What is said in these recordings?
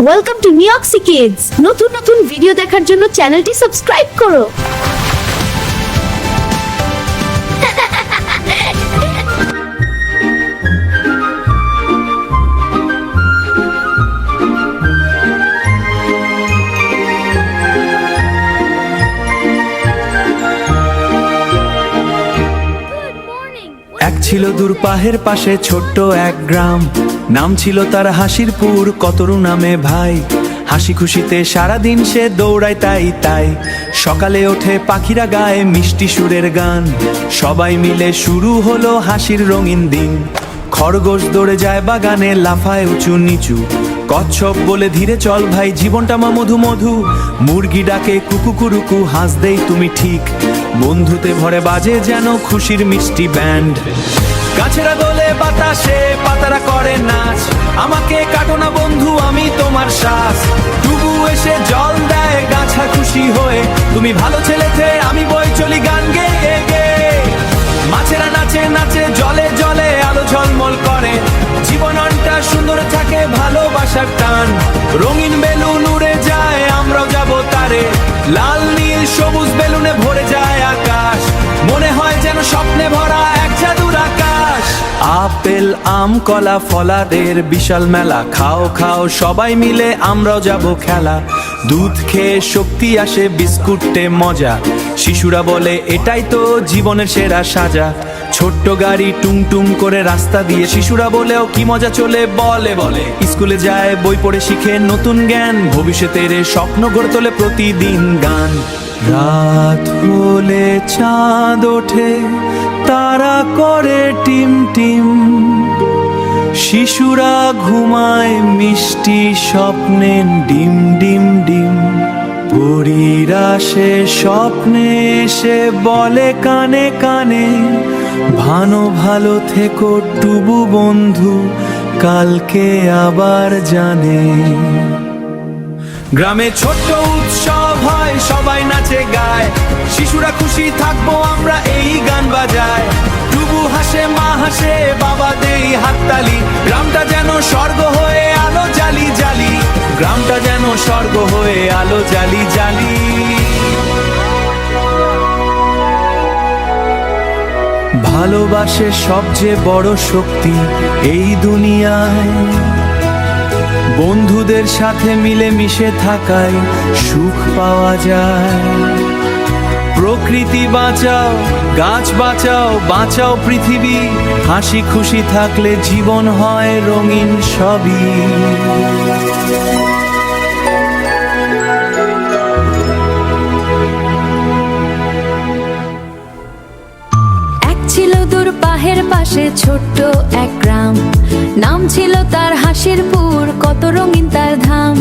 Welcome to নিউক্সি kids. নতুন নতুন video দেখার জন্য চ্যানেলটি সাবস্ক্রাইব করো। এক ছিল দূর পাহের পাশে ছোট্ট এক গ্রাম, নাম ছিল তার হাসিরপুর। কতরু নামে ভাই, হাসি খুশিতে সারাদিন সে দৌড়ায় তাই তাই। সকালে ওঠে পাখিরা গায়ে মিষ্টি সুরের গান, সবাই মিলে শুরু হলো হাসির রঙিন দিন। খরগোশ দৌড়ে যায় বাগানে, লাফায় উঁচু নিচু, কচ্ছপ বলে ধীরে চল ভাই, জীবনটা মা মধু মধু। মুরগি ডাকে কুকু কুরুকু, হাঁস দেই তুমি ঠিক, বন্ধুতে ভরে বাজে যেন খুশির মিষ্টি ব্যান্ড। গাছেরা দোলে বাতাসে, পাতারা করে নাচ, আমাকে কাটো না বন্ধু আমি তোমার শ্বাস। ডুবু এসে জল দেয় গাছা খুশি হয়ে, তুমি ভালো ছেলেতে আমি বই চলি গান গেয়ে গেয়ে। মাছেরা নাচে নাচে জলে জলে, আলো ঝলমল করে, জীবনটা সুন্দর থাকে ভালোবাসার টান। রঙিন বেলুন উড়ে যায়, আমরাও যাবো তারে, লাল নীল সবুজ বেলুনে ভরে যায় আকাশ, মনে হয় যেন স্বপ্নে ভরা এক জাদুর আকাশ। আপেল আম কলা ফলাদের বিশাল মেলা, খাও খাও সবাই মিলে আমরাও যাব খেলা। দুধ খেয়ে শক্তি আসে, বিস্কুটে মজা, শিশুরা বলে এটাই তো জীবনের সেরা সাজা। ছোট্ট গাড়ি টুং টুং করে রাস্তা দিয়ে, শিশুরা বলেও কি মজা চলে বলে বলে। স্কুলে যায় বই পড়ে শিখে নতুন জ্ঞান, ভবিষ্যতের স্বপ্ন গড়ে তোলে প্রতিদিন গান। রাত হলে চাঁদ ওঠে, তারা করে টিম টিম, শিশুরা ঘুমায় মিষ্টি স্বপ্নে ডিম ডিম ডিম। পরীরা সে স্বপ্নে এসে বলে কানে কানে, ভালো থেকো টুবু বন্ধু, কালকে আবার জানে। গ্রামে ছোট্ট উৎসব হয়, সবাই নাচে গায়, শিশুরা খুশি থাকবো আমরা এই গান বাজায়। টুবু হাসে মা হাসে, বাবা দেই হাততালি, গ্রামটা যেন স্বর্গ হয়ে আলো জালি জালি, গ্রামটা যেন স্বর্গ হয়ে আলো জালি জালি। ভালোবাসে সবচেয়ে বড় শক্তি এই দুনিয়ায়, বন্ধুদের সাথে মিলে মিশে থাকায় সুখ পাওয়া যায়। প্রকৃতি বাঁচাও, গাছ বাঁচাও, বাঁচাও পৃথিবী, হাসি খুশি থাকলে জীবন হয় রঙিন সবই। ছিল দূর পাহের পাশে ছোট্ট এক গ্রাম, নাম ছিল তার হাসিরপুর, কত রঙিন তার ধাম।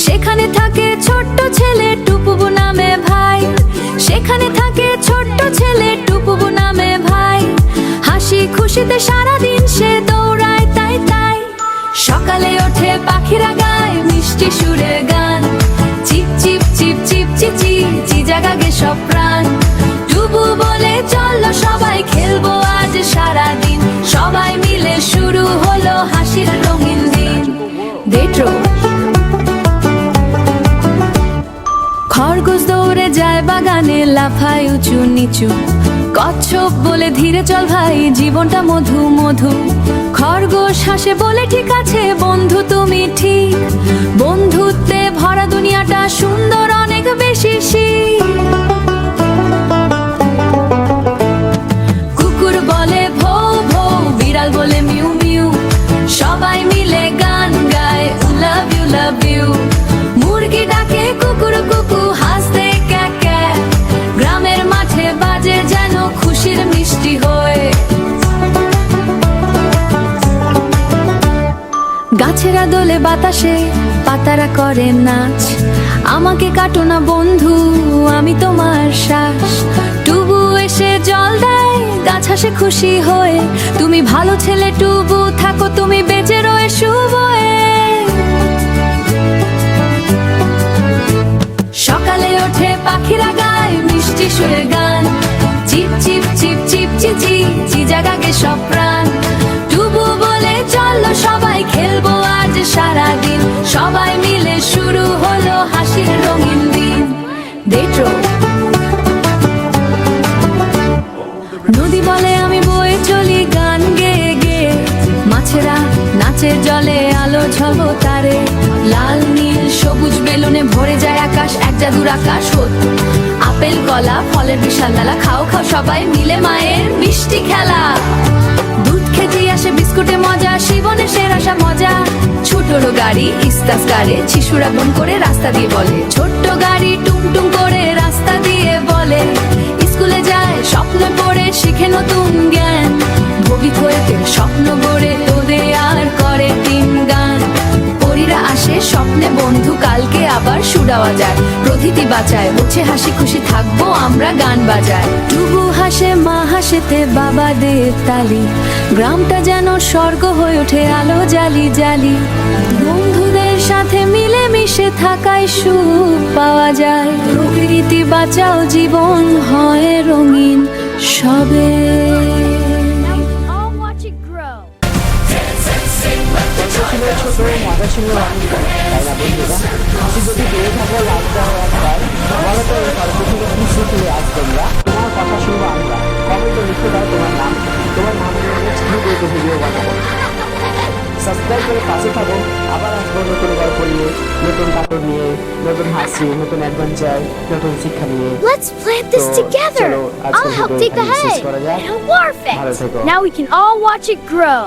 সেখানে থাকে ছোট্ট ছেলে টুপুবু নামে ভাই, সেখানে থাকে ছোট্ট ছেলে টুপুবু নামে ভাই। হাসি খুশিতে সারাদিন সে দৌড়ায় তাই তাই। সকালে ওঠে পাখিরা গায় মিষ্টি সুরের গান, চিপ চিপ চিপ চিপ চিচি চি জাগাগে সব প্রাণ। টুবু বলে চলো সবাই খেলবো আজ সারাদিন, সবাই মিলে শুরু হলো হাসির রঙিন দিন। দেট্রো খরগোশ দৌড়ে যায় বাগানে, লাফায় উঁচু নিচু, কচ্ছপ বলে ধীরে চল ভাই, জীবনটা মধু মধু। খরগোশ হাসে বলে ঠিক আছে বন্ধু তুমি ঠিক, বন্ধুত্বে ভরা দুনিয়াটা সুন্দর অনেক বেশি। কুকুর বলে ভৌ ভৌ, বিড়াল বলে মিউ মিউ, সবাই মিলে গান গায় লাভ ইউ লাভ ইউ। মুরগি ডাকে কুকুর কুকু, হাসতে ক্যাক ক্যাক, গ্রামের মাঠে বাজে যেন খুশির মিষ্টি হয়ে। গাছেরা দোলে বাতাসে, পাতারা করে নাচ, আমাকে কাটো না বন্ধু আমি তোমার শ্বাস। টুবু এসে জল দেয়, গাছ হাসে খুশি হয়ে, তুমি ভালো ছেলে টুবু, থাকো তুমি বেঁচে রয়ে শুভ হয়ে। সকালে ওঠে পাখিরা গায় মিষ্টি সুরে গান, চিপ চিপ চিপ চিপ চিচি চি জাগাগে সব প্রাণ। টুবু বলে চলো সবাই খেলবো আজ সারাদিন, সবাই মিলে ডেট্রো। নদী বলে আমি বয়ে চলি গান গেয়ে গেয়ে, মাছেরা নাচে জলে আলো ঝলতারে, লাল নীল সবুজ বেলুনে ভরে যায় আকাশ, এক জাদুর আকাশ সত্য। আপেল কলা ফলের বিশাল মেলা, খাও খাও সবাই মিলে মায়ের মিষ্টি খেলা। দুধ খেতে আসে বিস্কুটে মজা, জীবনে সেরা মজা। ছোটরো গাড়ি ইস্তাস গাড়ে, শিশুরা মন করে রাস্তা দিয়ে বলে, ছোট্ট গাড়ি টুংটুং করে রাস্তা দিয়ে বলে। স্কুলে যায় স্বপ্ন পড়ে শিখে নতুন জ্ঞান, ভবিক হয়ে স্বপ্ন গড়ে তোদে আর করে তিন গান। পরীরা আসে স্বপ্নে বন্ধু, কালকে আবার সুরাওয়া যায়, প্রতিটি বাঁচায় মুছে হাসি খুশি থাকবো আমরা গান বাজায়। টুবু হাসে মা হাসেতে বাবাদের তালি, গ্রামটা যেন স্বর্গ হয়ে ওঠে আলো জালি জালি। বন্ধুদের সাথে মিলে মিশে থাকায় সুখ পাওয়া যায়, প্রকৃতি বাঁচাও জীবন হয় রঙিন সবে। All watch it grow. ছিল ছোট মজা ছিল অনেক, তাই না বন্ধুরা? হাসি যদি বেড়ে থাকে লাগতে হয় একবার, বলো তো এই গল্প থেকে কি শিখলে আজ তোমরা? তোমার কথা শুনবো আমরা, কমেন্টে লিখে দাও তোমার নাম নিয়ে ছোটো করে ভিডিও বানাবো। সাবস্ক্রাইব করে পাশে থাকো, আবার আসবো নতুন গল্প নিয়ে, নতুন কার্টুন নিয়ে, নতুন হাসি, নতুন অ্যাডভেঞ্চার, নতুন শিক্ষা নিয়ে। Let's plant this So, together. chalo, আজকের I'll help video dig the এখানেই শেষ hay করা যাক। and a war ভালো fence. থেকো। Now we can all watch it grow.